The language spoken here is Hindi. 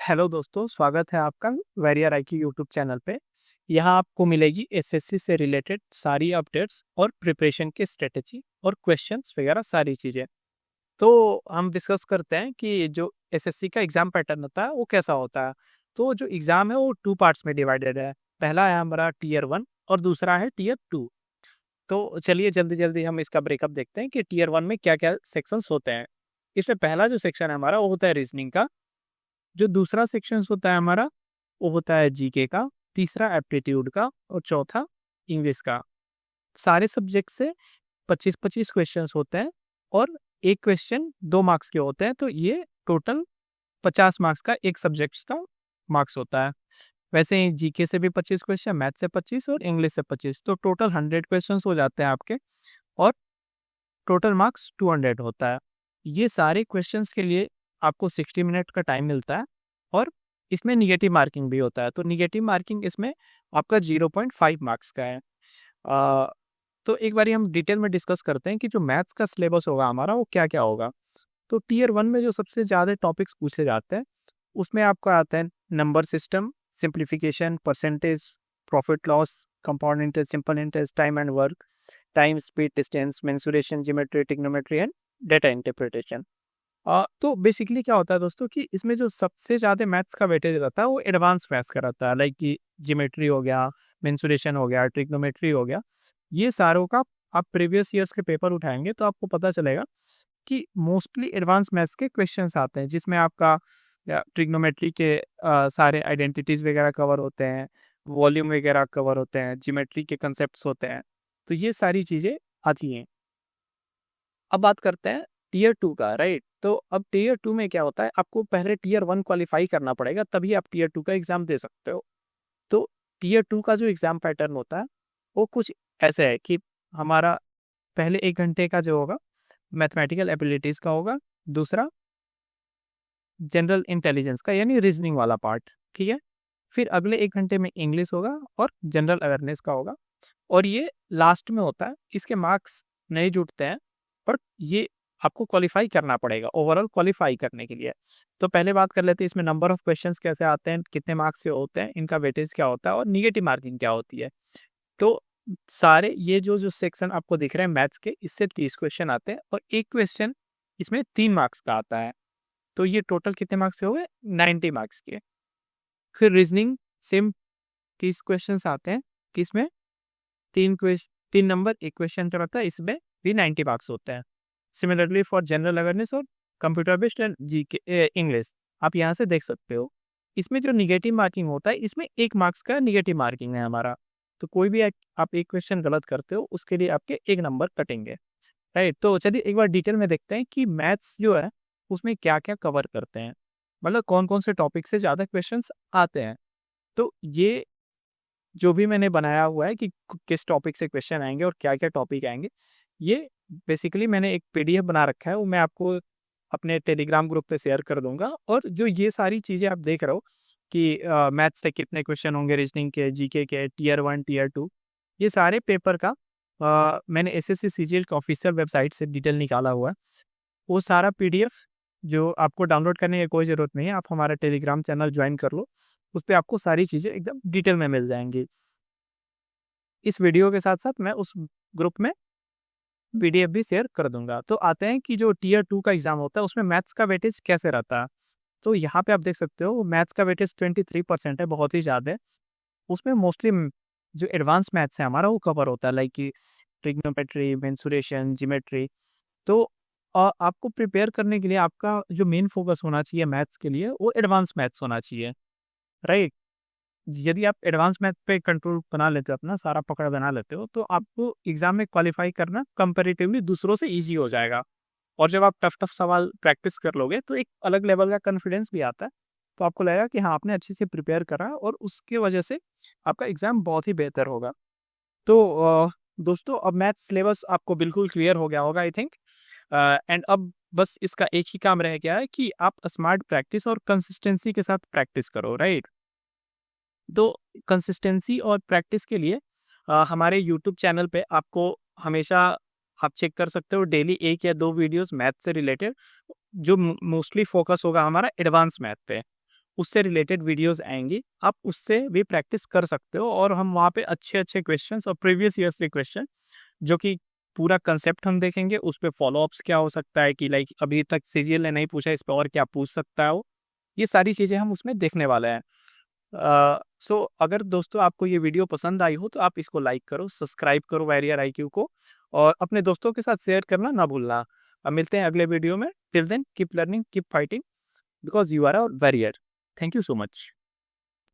हेलो दोस्तों, स्वागत है आपका वेरियर आई की यूट्यूब चैनल पे। यहाँ आपको मिलेगी एसएससी से रिलेटेड सारी अपडेट्स और प्रिपरेशन की स्ट्रेटेजी और क्वेश्चंस वगैरह सारी चीज़ें। तो हम डिस्कस करते हैं कि जो एसएससी का एग्ज़ाम पैटर्न होता है वो कैसा होता है। तो जो एग्ज़ाम है वो 2 पार्ट्स में डिवाइडेड है। पहला है हमारा टियर 1 और दूसरा है टियर 2। तो चलिए जल्दी-जल्दी हम इसका ब्रेकअप देखते हैं कि टियर 1 में क्या-क्या सेक्शंस होते हैं। इसमें पहला जो सेक्शन है हमारा वो होता है रीजनिंग का। जो दूसरा सेक्शंस होता है हमारा, वो होता है जीके का, तीसरा एप्टीट्यूड का और चौथा इंग्लिश का। सारे सब्जेक्ट से 25-25 क्वेश्चंस होते हैं और एक क्वेश्चन 2 मार्क्स के होते हैं, तो ये टोटल 50 मार्क्स का एक सब्जेक्ट्स का मार्क्स होता है। वैसे ही जीके से भी 25 क्वेश्चन, मैथ से 25 और इंग्लिश से 25, तो टोटल 100 क्वेश्चंस हो जाते हैं आपके और टोटल मार्क्स 200 होता है। ये सारे क्वेश्चंस के लिए आपको 60 मिनट का टाइम मिलता है और इसमें निगेटिव मार्किंग भी होता है। तो निगेटिव मार्किंग इसमें आपका 0.5 मार्क्स का है। अ, तो एक बारी हम डिटेल में डिस्कस करते हैं कि जो मैथ्स का सिलेबस होगा हमारा वो क्या-क्या होगा। तो टियर 1 में जो सबसे ज़्यादा टॉपिक्स पूछे जाते हैं, उसमें आपका आता है number system, simplification, percentage, profit loss, compound interest, simple interest, time and work, time, speed, distance, mensuration, geometry, trigonometry and data interpretation. तो बेसिकली क्या होता है दोस्तों कि इसमें जो सबसे ज़्यादा मैथ्स का वेटेज रहता है वो एडवांस मैथ्स का रहता है, लाइक कि ज्योमेट्री हो गया, मेंसुरेशन हो गया, ट्रिग्नोमेट्री हो गया। ये सारों का आप प्रीवियस ईयर्स के पेपर उठाएंगे तो आपको पता चलेगा कि मोस्टली एडवांस मैथ्स के क्वेश्चंस आते हैं, जिसमें आपका ट्रिग्नोमेट्री के सारे आइडेंटिटीज वगैरह कवर होते हैं, वॉल्यूम वगैरह कवर होते हैं, ज्योमेट्री के कंसेप्ट होते हैं। तो ये सारी चीज़ें आती हैं। अब बात करते हैं टियर 2 का, राइट। तो अब टियर 2 में क्या होता है, आपको पहले टियर 1 क्वालिफाई करना पड़ेगा, तभी आप टियर 2 का एग्जाम दे सकते हो। तो टियर 2 का जो एग्जाम पैटर्न होता है वो कुछ ऐसे है कि हमारा पहले 1 घंटे का जो होगा मैथमेटिकल एबिलिटीज का होगा, दूसरा जनरल इंटेलिजेंस का यानी रीजनिंग वाला पार्ट, ठीक है। फिर अगले 1 घंटे में इंग्लिश होगा और जनरल अवेयरनेस का होगा, और ये लास्ट में होता है। इसके मार्क्स नहीं जुटते हैं, बट ये आपको क्वालिफाई करना पड़ेगा ओवरऑल क्वालिफाई करने के लिए। तो पहले बात कर लेते हैं इसमें नंबर ऑफ क्वेश्चंस कैसे आते हैं, कितने मार्क्स से होते हैं, इनका वेटेज क्या होता है और निगेटिव मार्किंग क्या होती है। तो सारे ये जो जो सेक्शन आपको दिख रहे हैं मैथ्स के, इससे 30 क्वेश्चन आते हैं और एक क्वेश्चन इसमें 3 मार्क्स का आता है। तो ये टोटल कितने मार्क्स के हो गए, 90 मार्क्स के। फिर रीजनिंग सेम 30 क्वेश्चन आते हैं, किसमें 3 नंबर एक क्वेश्चन का रहता है, इसमें भी 90 मार्क्स होते हैं। सिमिलरली फॉर जनरल अवेयरनेस और computer based and GK English, आप यहाँ से देख सकते हो। इसमें जो निगेटिव मार्किंग होता है, इसमें 1 मार्क्स का निगेटिव मार्किंग है हमारा। तो कोई भी आप एक क्वेश्चन गलत करते हो उसके लिए आपके 1 नंबर कटेंगे, राइट। तो चलिए एक बार डिटेल में देखते हैं कि मैथ्स जो है उसमें क्या क्या कवर करते हैं, मतलब कौन कौन से टॉपिक से ज़्यादा क्वेश्चंस आते हैं। तो ये जो भी मैंने बनाया हुआ है कि किस टॉपिक से क्वेश्चन आएंगे और क्या क्या टॉपिक आएंगे, ये बेसिकली मैंने एक पीडीएफ बना रखा है, वो मैं आपको अपने टेलीग्राम ग्रुप पे शेयर कर दूंगा। और जो ये सारी चीज़ें आप देख रहे हो कि मैथ्स से कितने क्वेश्चन होंगे, रीजनिंग के, जीके के, टियर 1 टियर 2, ये सारे पेपर का मैंने एसएससी सीजीएल के ऑफिशियल वेबसाइट से डिटेल निकाला हुआ है। वो सारा पीडीएफ जो आपको डाउनलोड करने की कोई ज़रूरत नहीं है, आप हमारा टेलीग्राम चैनल ज्वाइन कर लो, उस पे आपको सारी चीज़ें एकदम डिटेल में मिल जाएंगी। इस वीडियो के साथ-साथ मैं उस ग्रुप में पीडीएफ भी शेयर कर दूँगा। तो आते हैं कि जो टियर 2 का एग्ज़ाम होता है उसमें मैथ्स का वेटेज कैसे रहता है। तो यहाँ पे आप देख सकते हो मैथ्स का वेटेज 23% है, बहुत ही ज़्यादा है। उसमें मोस्टली जो एडवांस मैथ्स है हमारा वो कवर होता है, लाइक कि ट्रिग्नोमेट्री, मेंसुरेशन, ज्योमेट्री। तो आपको प्रिपेयर करने के लिए आपका जो मेन फोकस होना चाहिए मैथ्स के लिए वो एडवांस मैथ्स होना चाहिए, राइट। यदि आप एडवांस मैथ पे कंट्रोल बना लेते हो, अपना सारा पकड़ बना लेते हो, तो आपको एग्जाम में क्वालिफाई करना कंपैरेटिवली दूसरों से इजी हो जाएगा। और जब आप टफ टफ सवाल प्रैक्टिस कर लोगे तो एक अलग लेवल का कॉन्फिडेंस भी आता है। तो आपको लगेगा कि हाँ, आपने अच्छे से प्रिपेयर करा और उसके वजह से आपका एग्जाम बहुत ही बेहतर होगा। तो दोस्तों, अब मैथ सिलेबस आपको बिल्कुल क्लियर हो गया होगा आई थिंक। एंड अब बस इसका एक ही काम रह गया है कि आप स्मार्ट प्रैक्टिस और कंसिस्टेंसी के साथ प्रैक्टिस करो, राइट। तो कंसिस्टेंसी और प्रैक्टिस के लिए हमारे यूट्यूब चैनल पे आपको हमेशा आप चेक कर सकते हो डेली 1 या 2 वीडियोस मैथ से रिलेटेड, जो मोस्टली फोकस होगा हमारा एडवांस मैथ पे। उससे रिलेटेड वीडियोस आएंगी, आप उससे भी प्रैक्टिस कर सकते हो। और हम वहाँ पे अच्छे अच्छे क्वेश्चंस और प्रीवियस ईयर्स के क्वेश्चन, जो कि पूरा कंसेप्ट हम देखेंगे, उस पे फॉलोअप्स क्या हो सकता है कि लाइक अभी तक सीजीएल ने नहीं पूछा, इस पे और क्या पूछ सकता है वो, ये सारी चीज़ें हम उसमें देखने वाले हैं। सो अगर दोस्तों आपको ये वीडियो पसंद आई हो तो आप इसको लाइक करो, सब्सक्राइब करो वैरियर IQ को, और अपने दोस्तों के साथ शेयर करना ना भूलना। अब मिलते हैं अगले वीडियो में। Till then keep learning, keep fighting, because you are a warrior. Thank you so much.